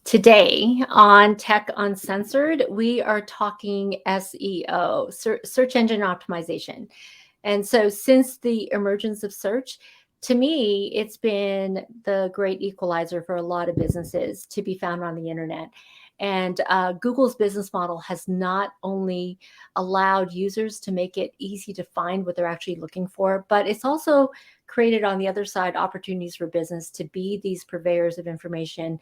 Today on Tech Uncensored, we are talking SEO, search engine optimization. And so, since the emergence of search, to me, it's been the great equalizer for a lot of businesses to be found on the internet. And Google's business model has not only allowed users to make it easy to find what they're actually looking for, but it's also created on the other side opportunities for business to be these purveyors of information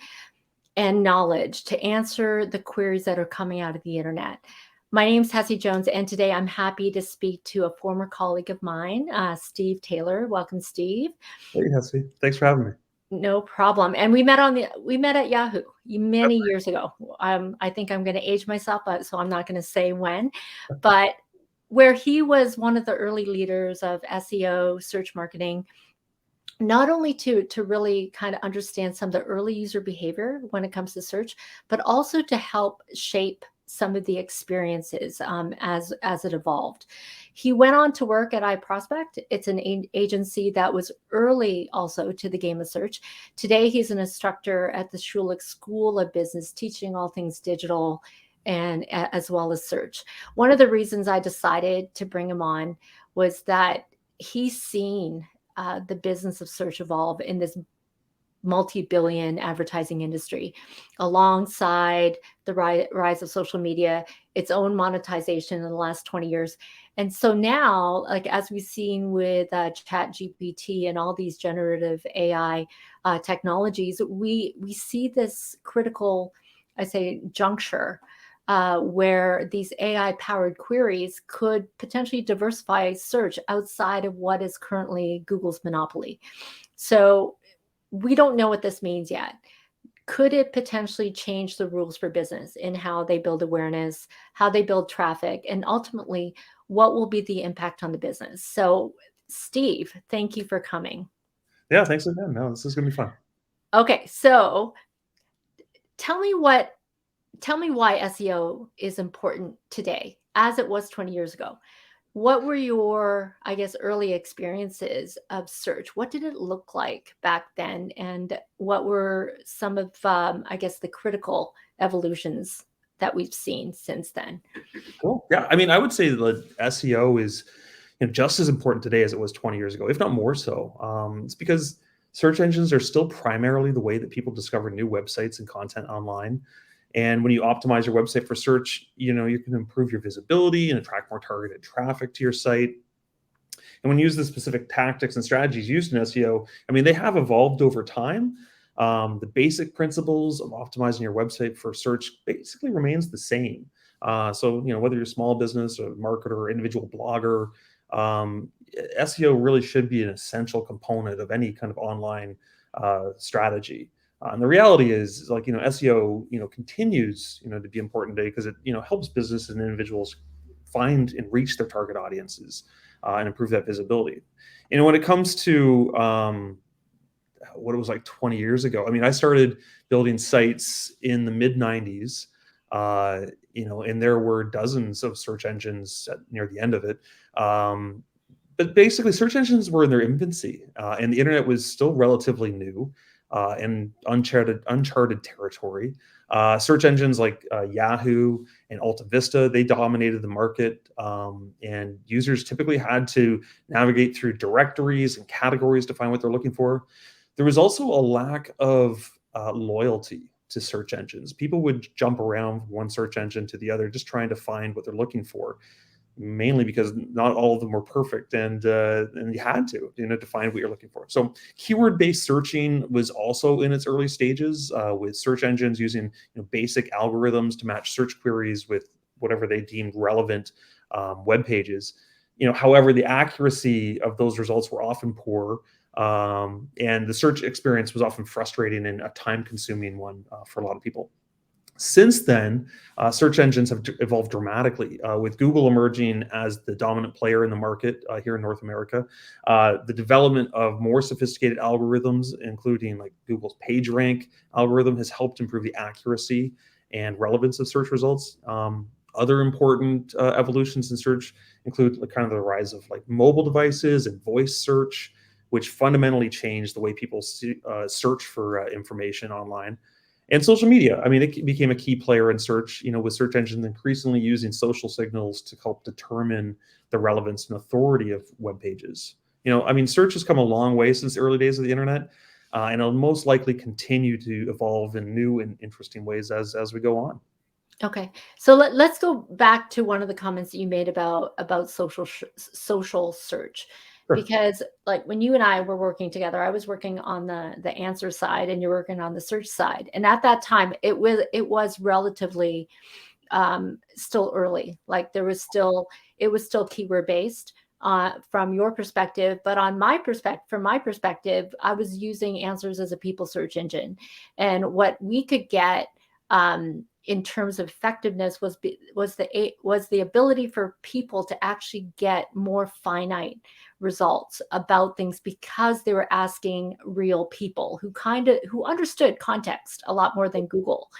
and knowledge to answer the queries that are coming out of the internet. My name is Tessie Jones, and today I'm happy to speak to a former colleague of mine, Steve Taylor. Welcome, Steve. Hey, Hesse. Thanks for having me. No problem. And we met at Yahoo many years ago. I think I'm going to age myself, so I'm not going to say when, but where he was one of the early leaders of SEO, search marketing, not only to really kind of understand some of the early user behavior when it comes to search, but also to help shape some of the experiences as it evolved. He went on to work at iProspect. It's an agency that was early also to the game of search. Today, he's an instructor at the Schulich School of Business, teaching all things digital and as well as search. One of the reasons I decided to bring him on was that he's seen the business of search evolve in this multi-billion advertising industry, alongside the rise of social media, its own monetization in the last 20 years. And so now, like as we've seen with Chat GPT and all these generative AI technologies, we see this critical, I say, juncture where these AI-powered queries could potentially diversify search outside of what is currently Google's monopoly. So we don't know what this means yet. Could it potentially change the rules for business in how they build awareness, how they build traffic, and ultimately, what will be the impact on the business? So, Steve, thank you for coming. Yeah, thanks again. No, this is going to be fun. Okay, so tell me why SEO is important today as it was 20 years ago. What were your, I guess, early experiences of search? What did it look like back then? And what were some of, I guess, the critical evolutions that we've seen since then? Cool. Yeah, I mean, I would say that SEO is just as important today as it was 20 years ago, if not more so. It's because search engines are still primarily the way that people discover new websites and content online. And when you optimize your website for search, you can improve your visibility and attract more targeted traffic to your site. And when you use the specific tactics and strategies used in SEO, I mean, they have evolved over time. The basic principles of optimizing your website for search basically remains the same. So, whether you're a small business or marketer or individual blogger, SEO really should be an essential component of any kind of online strategy. And the reality is, like, SEO, continues, to be important today because it, helps businesses and individuals find and reach their target audiences and improve that visibility. When it comes to what it was like 20 years ago, I mean, I started building sites in the mid 90s, and there were dozens of search engines near the end of it. But basically, search engines were in their infancy, and the internet was still relatively new and uncharted territory. Search engines like Yahoo and Alta Vista, they dominated the market, and users typically had to navigate through directories and categories to find what they're looking for. There was also a lack of loyalty to search engines. People would jump around from one search engine to the other, just trying to find what they're looking for, mainly because not all of them were perfect, and you had to find what you're looking for. So keyword-based searching was also in its early stages, with search engines using basic algorithms to match search queries with whatever they deemed relevant web pages. However, the accuracy of those results were often poor, and the search experience was often frustrating and a time-consuming one for a lot of people. Since then, search engines have evolved dramatically, with Google emerging as the dominant player in the market here in North America. The development of more sophisticated algorithms, including like Google's PageRank algorithm, has helped improve the accuracy and relevance of search results. Other important evolutions in search include kind of the rise of like mobile devices and voice search, which fundamentally changed the way people search for information online. And social media, I mean, it became a key player in search, with search engines increasingly using social signals to help determine the relevance and authority of web pages. I mean, search has come a long way since the early days of the internet, and it'll most likely continue to evolve in new and interesting ways as we go on. Okay. So let's go back to one of the comments that you made about social search, Sure. because like when you and I were working together, I was working on the answer side and you're working on the search side. And at that time it was relatively still early. Like it was still keyword based from your perspective, but from my perspective, I was using Answers as a people search engine, and what we could get in terms of effectiveness was the ability for people to actually get more finite results about things because they were asking real people who understood context a lot more than Google.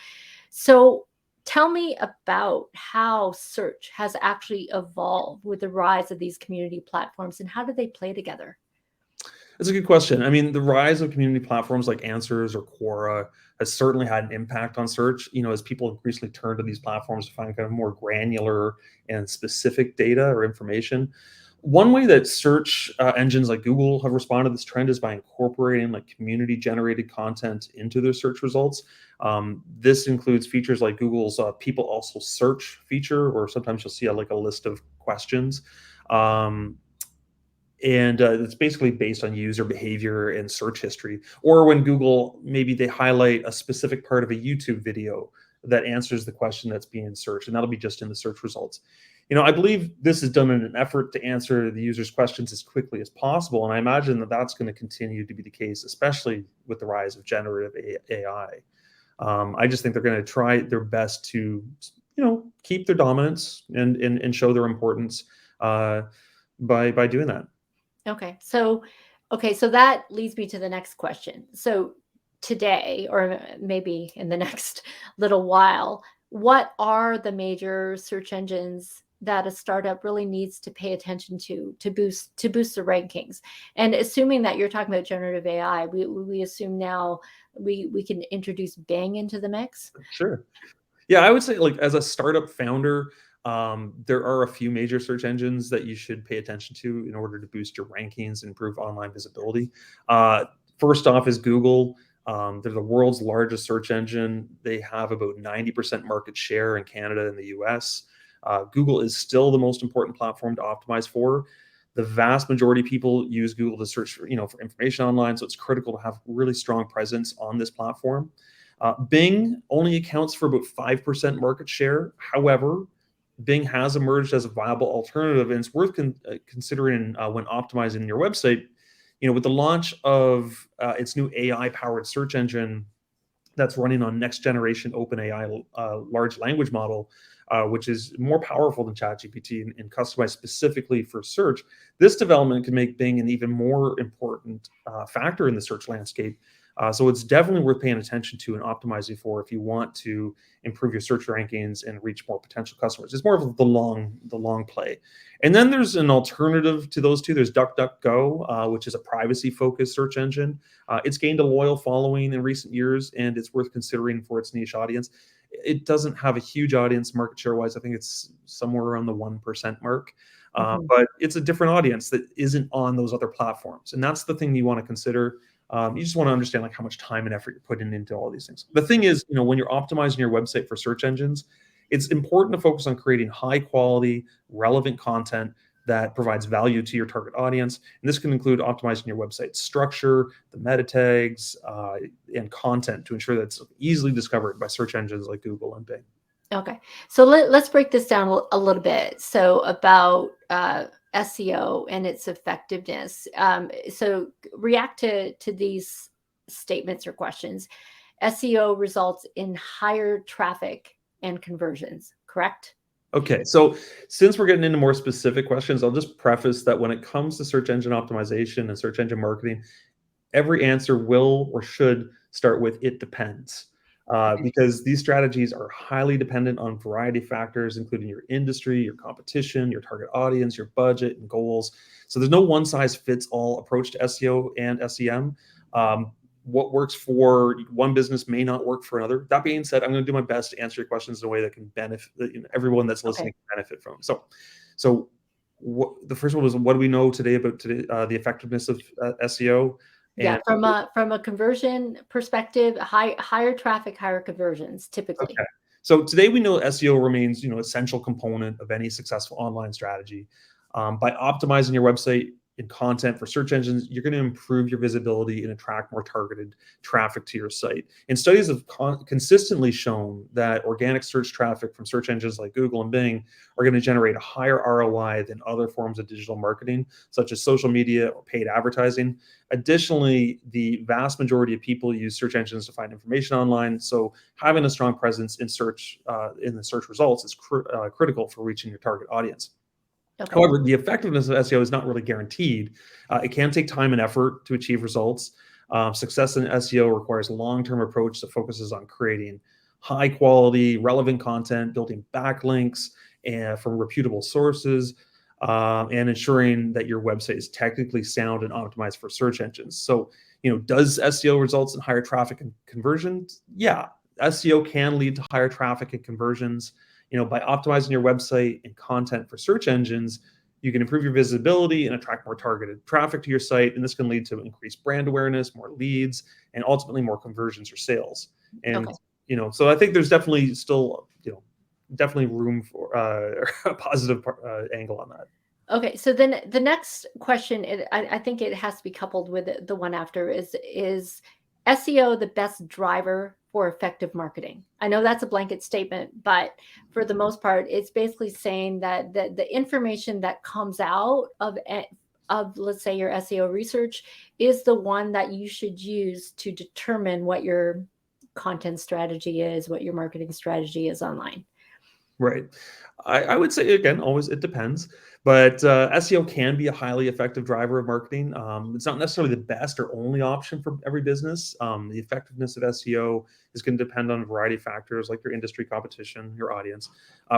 So tell me about how search has actually evolved with the rise of these community platforms, and how do they play together? That's a good question. I mean, the rise of community platforms like Answers or Quora has certainly had an impact on search, as people increasingly turn to these platforms to find kind of more granular and specific data or information. One way that search engines like Google have responded to this trend is by incorporating like community generated content into their search results. This includes features like Google's people also search feature, or sometimes you'll see like a list of questions. Um, and it's basically based on user behavior and search history. Or when Google, maybe they highlight a specific part of a YouTube video that answers the question that's being searched, and that'll be just in the search results. I believe this is done in an effort to answer the user's questions as quickly as possible, and I imagine that that's going to continue to be the case, especially with the rise of generative AI. I just think they're going to try their best to, keep their dominance and show their importance uh, by doing that. Okay. So that leads me to the next question. So today, or maybe in the next little while, what are the major search engines that a startup really needs to pay attention to boost the rankings? And assuming that you're talking about generative AI, we assume now we can introduce Bing into the mix. Sure. Yeah, I would say like as a startup founder, there are a few major search engines that you should pay attention to in order to boost your rankings and improve online visibility. Uh, First off is Google. They're the world's largest search engine. They have about 90% market share in Canada and the US. Google is still the most important platform to optimize for. The vast majority of people use Google to search for information online, so it's critical to have really strong presence on this platform. Bing only accounts for about 5% market share. However, Bing has emerged as a viable alternative, and it's worth considering when optimizing your website. With the launch of its new AI-powered search engine that's running on next generation OpenAI large language model, which is more powerful than ChatGPT and customized specifically for search. This development can make Bing an even more important factor in the search landscape. So it's definitely worth paying attention to and optimizing for if you want to improve your search rankings and reach more potential customers. It's more of the long play. And then there's an alternative to those two. There's DuckDuckGo, which is a privacy-focused search engine. It's gained a loyal following in recent years, and it's worth considering for its niche audience. It doesn't have a huge audience market share wise. I think it's somewhere around the 1% mark. Mhm. But it's a different audience that isn't on those other platforms. And that's the thing you want to consider. You just want to understand like how much time and effort you're putting into all these things. The thing is, when you're optimizing your website for search engines, it's important to focus on creating high quality, relevant content that provides value to your target audience. And this can include optimizing your website structure, the meta tags, and content to ensure that it's easily discovered by search engines like Google and Bing. Okay. So let's break this down a little bit. So about SEO and its effectiveness. So react to these statements or questions. SEO results in higher traffic and conversions, correct? Okay, so since we're getting into more specific questions, I'll just preface that when it comes to search engine optimization and search engine marketing, every answer will or should start with "it depends," Okay. because these strategies are highly dependent on a variety of factors, including your industry, your competition, your target audience, your budget, and goals. So there's no one size fits all approach to SEO and SEM. Um, what works for one business may not work for another. That being said, I'm going to do my best to answer your questions in a way that can benefit, everyone that's listening can benefit from. So the first one was, what do we know today about the effectiveness of SEO? Yeah, And from a conversion perspective, higher traffic, higher conversions typically. okay, so today we know SEO remains, essential component of any successful online strategy. By optimizing your website and content for search engines, you're going to improve your visibility and attract more targeted traffic to your site. And studies have consistently shown that organic search traffic from search engines like Google and Bing are going to generate a higher ROI than other forms of digital marketing, such as social media or paid advertising. Additionally, the vast majority of people use search engines to find information online, so having a strong presence in search in the search results is critical for reaching your target audience. Okay. However, the effectiveness of SEO is not really guaranteed. It can take time and effort to achieve results. Success in SEO requires a long-term approach that focuses on creating high quality, relevant content, building backlinks from reputable sources, and ensuring that your website is technically sound and optimized for search engines. So, does SEO results in higher traffic and conversions? Yeah, SEO can lead to higher traffic and conversions. By optimizing your website and content for search engines, you can improve your visibility and attract more targeted traffic to your site. And this can lead to increased brand awareness, more leads, and ultimately more conversions or sales. And, so I think there's definitely still, definitely room for a positive angle on that. Okay, so then the next question, I think it has to be coupled with the one after, is SEO the best driver for effective marketing? I know that's a blanket statement, but for the most part, it's basically saying that the information that comes out of let's say your SEO research is the one that you should use to determine what your content strategy is, what your marketing strategy is online. Right. I would say, again, always it depends, but SEO can be a highly effective driver of marketing. It's not necessarily the best or only option for every business. The effectiveness of SEO is going to depend on a variety of factors like your industry, competition, your audience.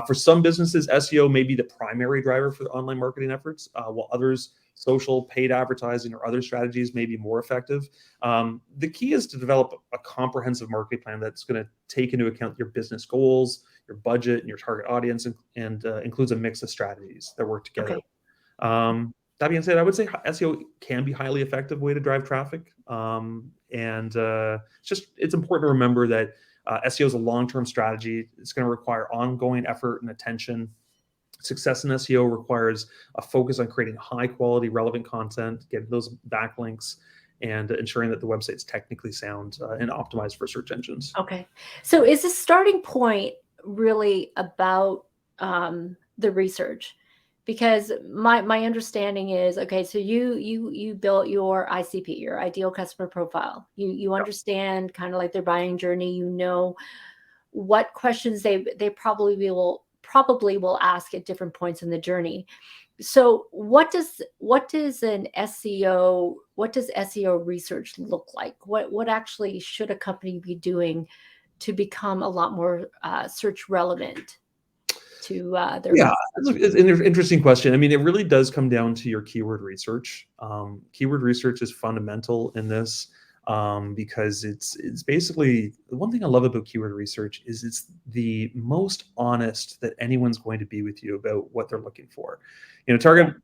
For some businesses, SEO may be the primary driver for online marketing efforts, while others, social, paid advertising, or other strategies may be more effective. The key is to develop a comprehensive marketing plan that's going to take into account your business goals, your budget, and your target audience, and includes a mix of strategies that work together. Okay. That being said, I would say SEO can be a highly effective way to drive traffic. It's important to remember that SEO is a long-term strategy. It's going to require ongoing effort and attention. Success in SEO requires a focus on creating high quality, relevant content, getting those backlinks, and ensuring that the website's technically sound and optimized for search engines. Okay. So is the starting point really about the research? Because my understanding is, okay, so you built your ICP, your ideal customer profile. You understand kind of like their buying journey. You know what questions they probably will ask at different points in the journey. So what does SEO research look like? What actually should a company be doing to become a lot more search relevant to their Yeah, customers? it's an interesting question. I mean, it really does come down to your keyword research. Keyword research is fundamental in this because it's basically the one thing I love about keyword research is it's the most honest that anyone's going to be with you about what they're looking for. Target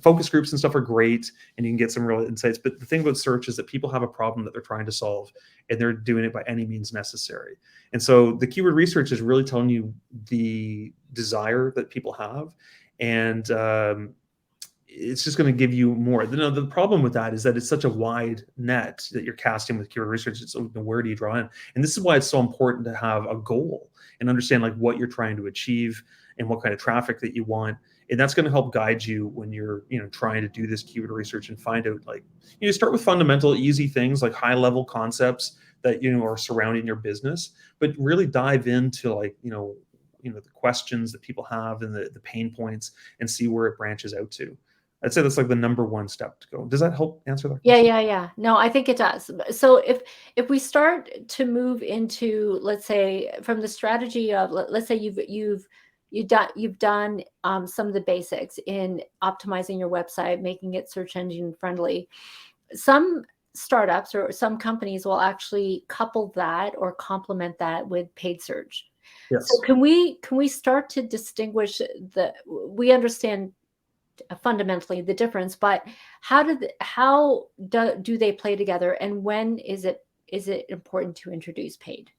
focus groups and stuff are great, and you can get some real insights. But the thing about search is that people have a problem that they're trying to solve, and they're doing it by any means necessary. And so the keyword research is really telling you the desire that people have, and it's just going to give you more. The problem with that is that it's such a wide net that you're casting with keyword research. It's where do you draw in? And this is why it's so important to have a goal and understand like what you're trying to achieve and what kind of traffic that you want. And that's going to help guide you when you're trying to do this keyword research and find out like start with fundamental easy things like high level concepts that are surrounding your business, but really dive into like the questions that people have and the pain points and see where it branches out to. I'd say that's like the number one step to go. Does that help answer that question? Yeah. No, I think it does. So if we start to move into, let's say, from the strategy of, let's say you've done some of the basics in optimizing your website, making it search engine friendly. Some startups or some companies will actually couple that or complement that with paid search. So Yes. can we start to distinguish we understand fundamentally the difference, but how do they play together, and when is it important to introduce paid?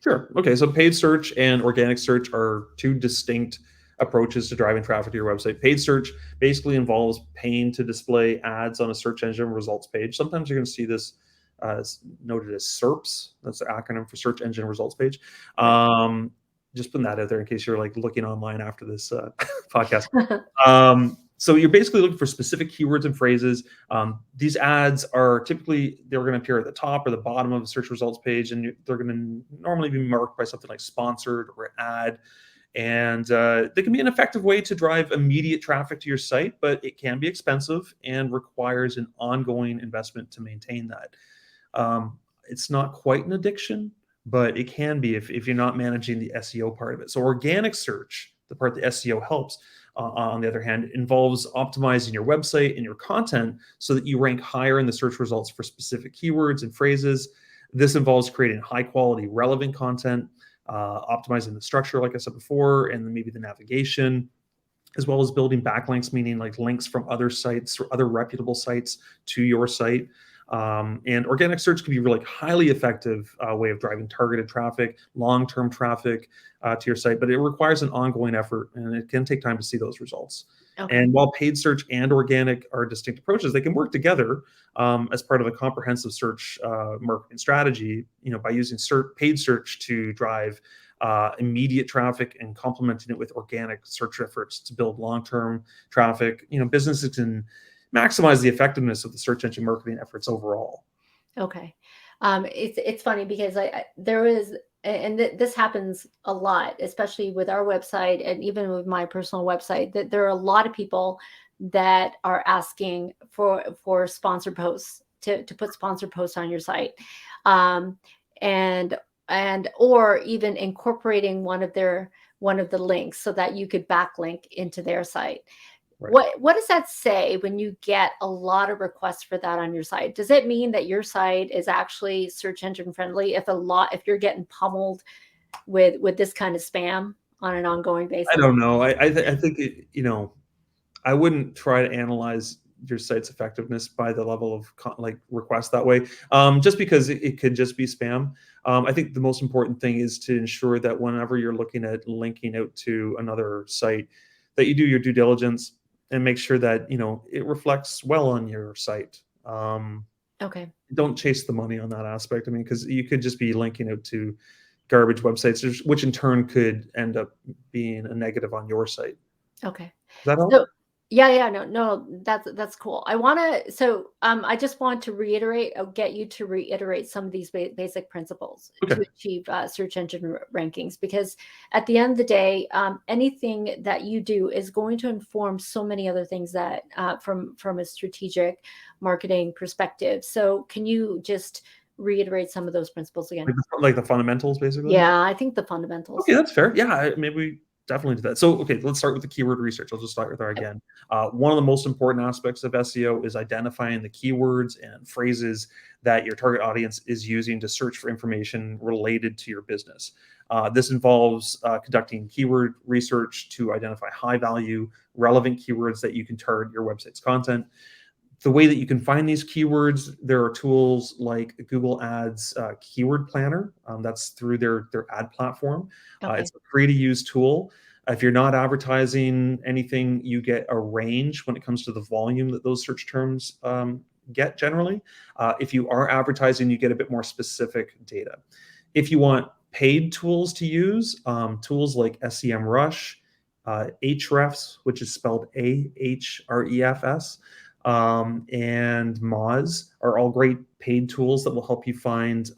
Sure. Okay. So paid search and organic search are two distinct approaches to driving traffic to your website. Paid search basically involves paying to display ads on a search engine results page. Sometimes you're going to see this noted as SERPs. That's the acronym for search engine results page. Right. Just putting that out there in case you're like looking online after this podcast. So you're basically looking for specific keywords and phrases. These ads are typically, they're going to appear at the top or the bottom of the search results page, and they're going to normally be marked by something like sponsored or ad. And they can be an effective way to drive immediate traffic to your site, but it can be expensive and requires an ongoing investment to maintain that. It's not quite an addiction, but it can be if you're not managing the SEO part of it. So organic search, the part that SEO helps, on the other hand, involves optimizing your website and your content so that you rank higher in the search results for specific keywords and phrases. This involves creating high quality, relevant content, optimizing the structure, like I said before, and then maybe the navigation, as well as building backlinks, meaning like links from other sites or other reputable sites to your site. And organic search can be really highly effective way of driving targeted traffic, long-term traffic to your site, but it requires an ongoing effort and it can take time to see those results. Okay. And while paid search and organic are distinct approaches, they can work together as part of a comprehensive search marketing strategy. By using paid search to drive immediate traffic and complementing it with organic search efforts to build long-term traffic. Businesses can maximize the effectiveness of the search engine marketing efforts overall. Okay. It's funny because there is, and this happens a lot, especially with our website and even with my personal website, that there are a lot of people that are asking for sponsored posts to put sponsored posts on your site, um, and or even incorporating one of the links so that you could backlink into their site. Right. What does that say when you get a lot of requests for that on your site? Does it mean that your site is actually search engine friendly if you're getting pummeled with this kind of spam on an ongoing I basis? don't know. I think I wouldn't try to analyze your site's effectiveness by the level of like requests that way, just because it could just be spam. I think the most important thing is to ensure that whenever you're looking at linking out to another site, that you do your due diligence and make sure that it reflects well on your site. Okay. Don't chase the money on that aspect. I mean, because you could just be linking out to garbage websites, which in turn could end up being a negative on your site. Okay. Does that help? So yeah, no, that's cool. I just want to get you to reiterate some of these basic principles to Okay. achieve search engine rankings, because at the end of the day, anything that you do is going to inform so many other things that from a strategic marketing perspective. So can you just reiterate some of those principles again? Like the fundamentals, basically. Yeah, I think the fundamentals. Okay, that's fair. Yeah, maybe we definitely do that. So, okay, let's start with the keyword research. I'll just start with there again. One of the most important aspects of SEO is identifying the keywords and phrases that your target audience is using to search for information related to your business. This involves conducting keyword research to identify high value, relevant keywords that you can target your website's content. The way that you can find these keywords, there are tools like Google Ads Keyword Planner. That's through their ad platform. Okay. It's a free to use tool. If you're not advertising anything, you get a range when it comes to the volume that those search terms get generally. If you are advertising, you get a bit more specific data. If you want paid tools to use, tools like SEMrush, Ahrefs, which is spelled Ahrefs, and Moz are all great paid tools that will help you find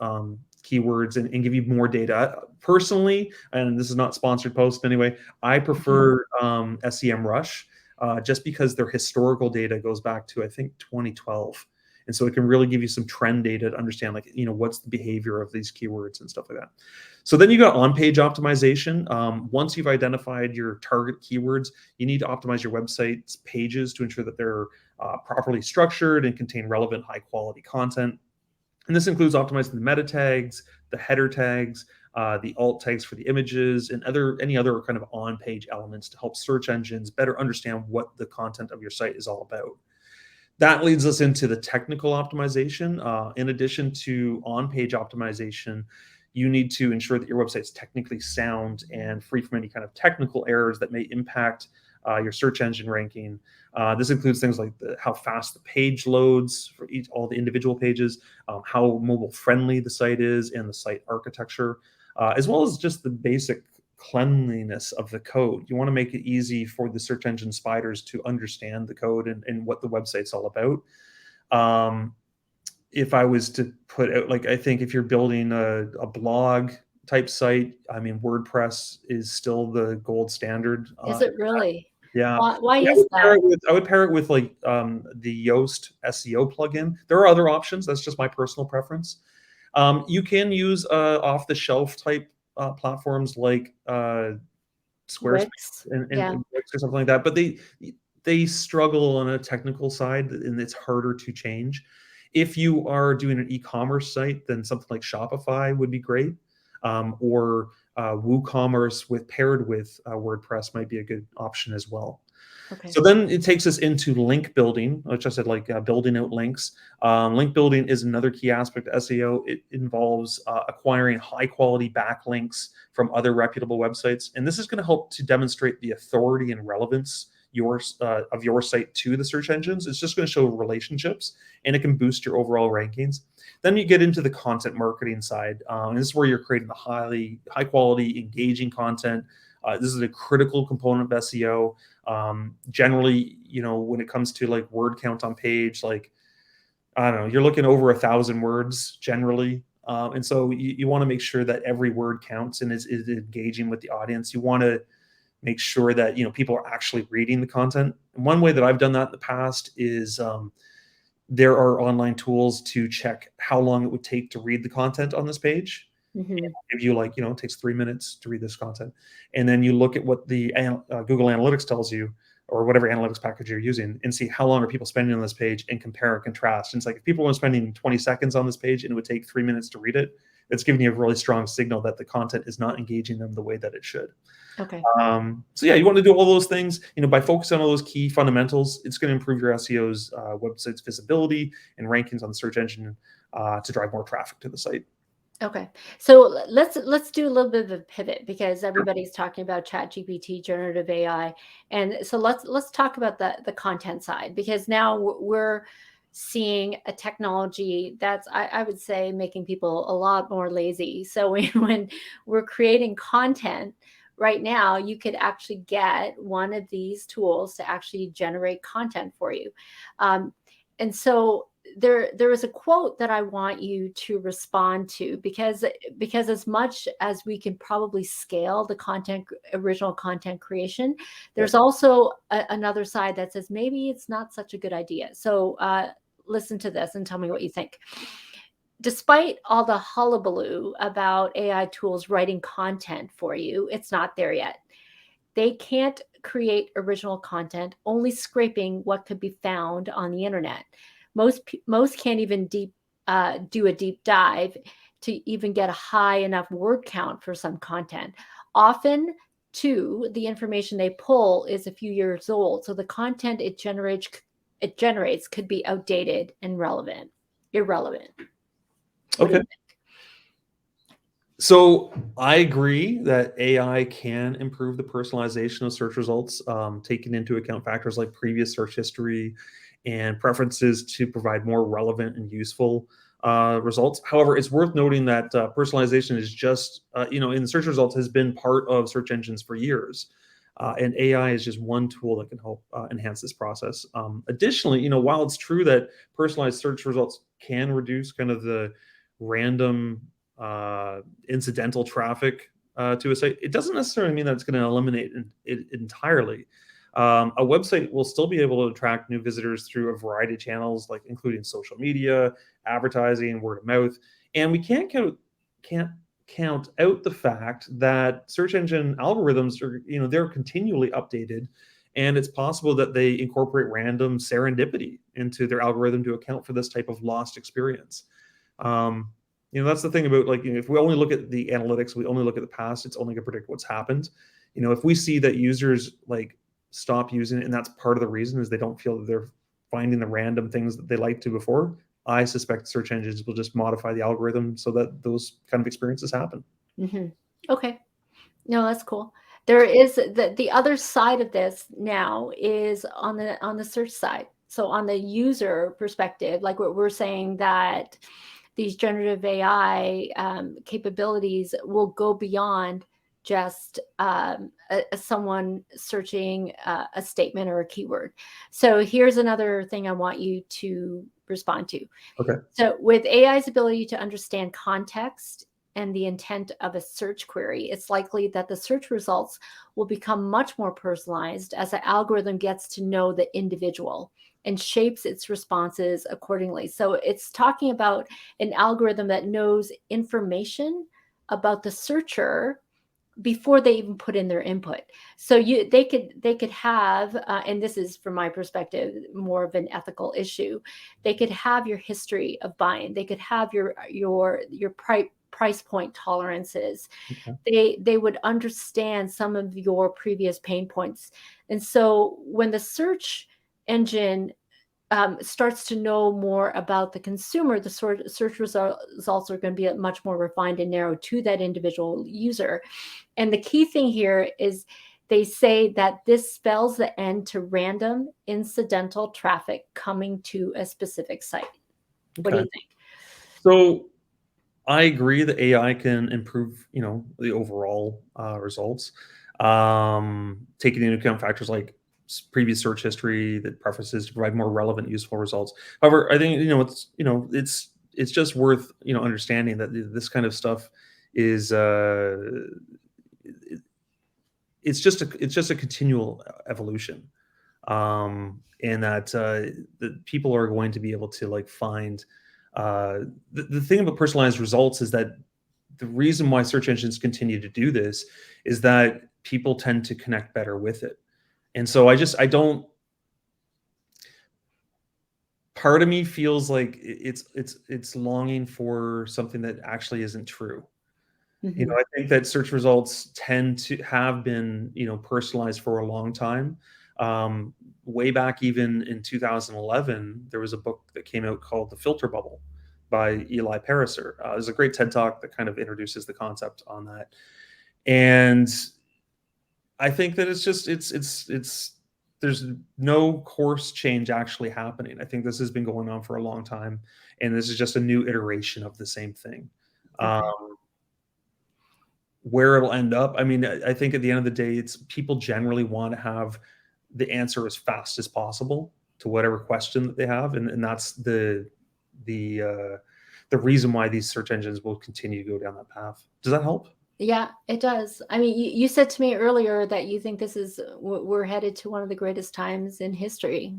keywords and give you more data. Personally, and this is not sponsored post anyway, I prefer SEMrush just because their historical data goes back to, I think, 2012. And so it can really give you some trend data to understand, like, what's the behavior of these keywords and stuff like that. So then you got on-page optimization. Once you've identified your target keywords, you need to optimize your website's pages to ensure that they're properly structured and contain relevant, high-quality content. And this includes optimizing the meta tags, the header tags, the alt tags for the images, and any other kind of on-page elements to help search engines better understand what the content of your site is all about. That leads us into the technical optimization. In addition to on-page optimization, you need to ensure that your website's technically sound and free from any kind of technical errors that may impact your search engine ranking. This includes things like how fast the page loads for all the individual pages, how mobile friendly the site is, and the site architecture, as well as just the basic cleanliness of the code. You want to make it easy for the search engine spiders to understand the code and what the website's all about. If I was to put out, like, I think if you're building a blog type site, I mean, WordPress is still the gold standard. Is it really? Yeah. Why I is would pair that? it with, like the Yoast SEO plugin. There are other options. That's just my personal preference. You can use off the shelf type platforms like Squarespace Wix? and Yeah. Wix or something like that, but they struggle on a technical side, and it's harder to change. If you are doing an e-commerce site, then something like Shopify would be great, or WooCommerce paired with WordPress might be a good option as well. Okay. So then it takes us into link building, which I said, like building out links. Link building is another key aspect of SEO. It involves acquiring high quality backlinks from other reputable websites. And this is going to help to demonstrate the authority and relevance of your site to the search engines. It's just going to show relationships, and it can boost your overall rankings. Then you get into the content marketing side. And this is where you're creating the high quality, engaging content. This is a critical component of SEO. Generally, when it comes to like word count on page, like, I don't know, you're looking over 1,000 words generally. And so you want to make sure that every word counts and is engaging with the audience. You want to make sure that people are actually reading the content. And one way that I've done that in the past is there are online tools to check how long it would take to read the content on this page. Hmm. Give you, like, it takes 3 minutes to read this content, and then you look at what the Google Analytics tells you, or whatever analytics package you're using, and see how long are people spending on this page, and compare and contrast. And it's like, if people are spending 20 seconds on this page and it would take 3 minutes to read it, it's giving you a really strong signal that the content is not engaging them the way that it should. Okay. So yeah, you want to do all those things. By focusing on all those key fundamentals, it's going to improve your SEO's website's visibility and rankings on the search engine to drive more traffic to the site. Okay. So let's do a little bit of a pivot, because everybody's talking about ChatGPT, generative AI. And so let's talk about the content side, because now we're seeing a technology that's, I would say, making people a lot more lazy. So when we're creating content right now, you could actually get one of these tools to actually generate content for you. And so there is a quote that I want you to respond to, because as much as we can probably scale the original content creation, there's also another side that says maybe it's not such a good idea. So listen to this and tell me what you think. Despite all the hullabaloo about AI tools writing content for you, it's not there yet. They can't create original content, only scraping what could be found on the internet. Most can't even do a deep dive to even get a high enough word count for some content. Often, too, the information they pull is a few years old, so the content it generates could be outdated and irrelevant. What do you Okay. think? So I agree that AI can improve the personalization of search results, taking into account factors like previous search history and preferences to provide more relevant and useful results. However, it's worth noting that personalization is just, in search results, has been part of search engines for years. And AI is just one tool that can help enhance this process. Additionally, while it's true that personalized search results can reduce kind of the random incidental traffic to a site, it doesn't necessarily mean that it's going to eliminate it entirely. A website will still be able to attract new visitors through a variety of channels, like including social media, advertising, word of mouth. And we can't count out the fact that search engine algorithms are, they're continually updated, and it's possible that they incorporate random serendipity into their algorithm to account for this type of lost experience. Um, that's the thing about, like, if we only look at the analytics, we only look at the past, it's only going to predict what's happened. If we see that users like stop using it, and that's part of the reason is they don't feel that they're finding the random things that they liked to before, I suspect search engines will just modify the algorithm so that those kind of experiences happen. Mm-hmm. Okay. No, that's cool. There is the other side of this now is on the search side. So on the user perspective, like what we're saying that these generative AI capabilities will go beyond just someone searching a statement or a keyword. So here's another thing I want you to respond to. Okay. So with AI's ability to understand context and the intent of a search query, it's likely that the search results will become much more personalized as the algorithm gets to know the individual and shapes its responses accordingly. So it's talking about an algorithm that knows information about the searcher before they even put in their input. So they could have, and this is from my perspective more of an ethical issue. They could have your history of buying. They could have your price point tolerances. Okay. They would understand some of your previous pain points. And so when the search engine starts to know more about the consumer, the search results are going to be much more refined and narrow to that individual user. And the key thing here is they say that this spells the end to random incidental traffic coming to a specific site. What do Okay. you think? So I agree that AI can improve, the overall results, taking into account factors like previous search history, that preferences to provide more relevant, useful results. However, I think it's just worth understanding that this kind of stuff is it- it's just a continual evolution, and that people are going to be able to like find. The thing about personalized results is that the reason why search engines continue to do this is that people tend to connect better with it. And so I don't part of me feels like it's longing for something that actually isn't true. Mm-hmm. I think that search results tend to have been, personalized for a long time. Um, Way back even in 2011, there was a book that came out called The Filter Bubble by Eli Pariser. There's a great TED Talk that kind of introduces the concept on that. And I think that it's there's no course change actually happening. I think this has been going on for a long time, and this is just a new iteration of the same thing. Okay. Where it'll end up, I mean, I think at the end of the day, it's people generally want to have the answer as fast as possible to whatever question that they have, and that's the uh, the reason why these search engines will continue to go down that path. Does that help? Yeah, it does. I mean, you said to me earlier that you think this is we're headed to one of the greatest times in history.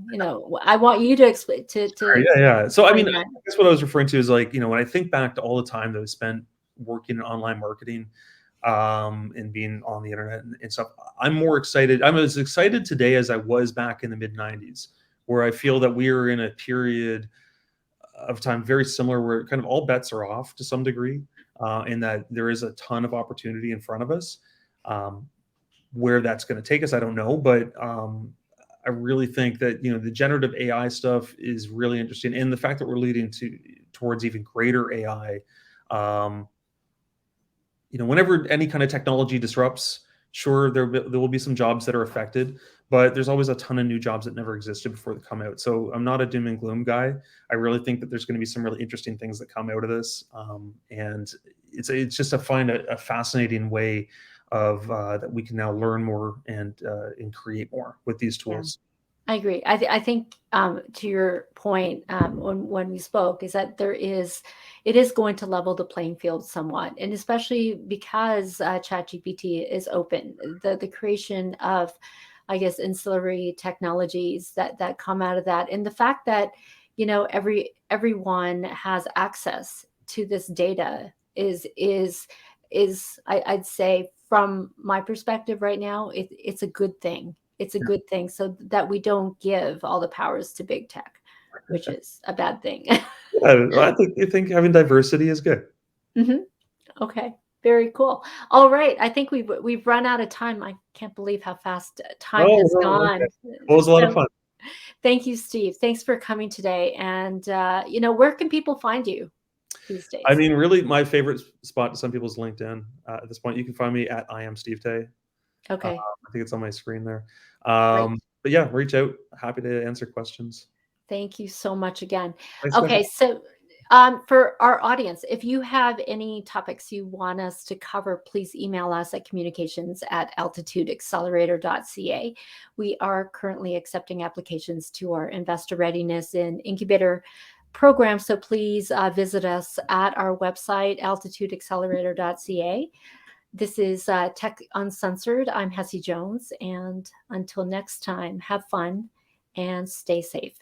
I want you to explain to Sure, yeah, yeah. So, I explain mean, I that. guess what I was referring to is like, when I think back to all the time that I spent working in online marketing, and being on the internet and stuff, I'm more excited. I'm as excited today as I was back in the mid 90s, where I feel that we are in a period of time very similar where kind of all bets are off to some degree, and that there is a ton of opportunity in front of us. Um, where that's going to take us, I don't know, but I really think that the generative AI stuff is really interesting, and the fact that we're leading towards even greater AI. Um, Whenever any kind of technology disrupts, sure, there will be some jobs that are affected, but there's always a ton of new jobs that never existed before they come out. So I'm not a doom and gloom guy. I really think that there's going to be some really interesting things that come out of this, and it's just to find a fascinating way of that we can now learn more and create more with these Yeah. tools. I agree. I think to your point when we spoke is that it is going to level the playing field somewhat, and especially because ChatGPT is open. The creation of, I guess, ancillary technologies that come out of that, and the fact that everyone has access to this data is I'd say from my perspective right now, it's a good thing. It's a good thing so that we don't give all the powers to big tech, which is a bad thing. I think having diversity is good. Mhm. Okay, very cool. All right, I think we've run out of time. I can't believe how fast time Oh, has no, okay. gone. Well, it was a lot of So fun. thank you, Steve. Thanks for coming today. And where can people find you these I days? mean, really, my favorite spot to some people is LinkedIn. At this point, you can find me at I am Steve Tay. Okay, I think it's on my screen there. great. But yeah, reach out. Happy to answer questions. Thank you so much again. Thanks, Stephanie. Okay, so for our audience, if you have any topics you want us to cover, please email us at communications@altitudeaccelerator.ca. We are currently accepting applications to our investor readiness and incubator program. So please visit us at our website, altitudeaccelerator.ca. This is Tech Uncensored. I'm Hessie Jones. And until next time, have fun and stay safe.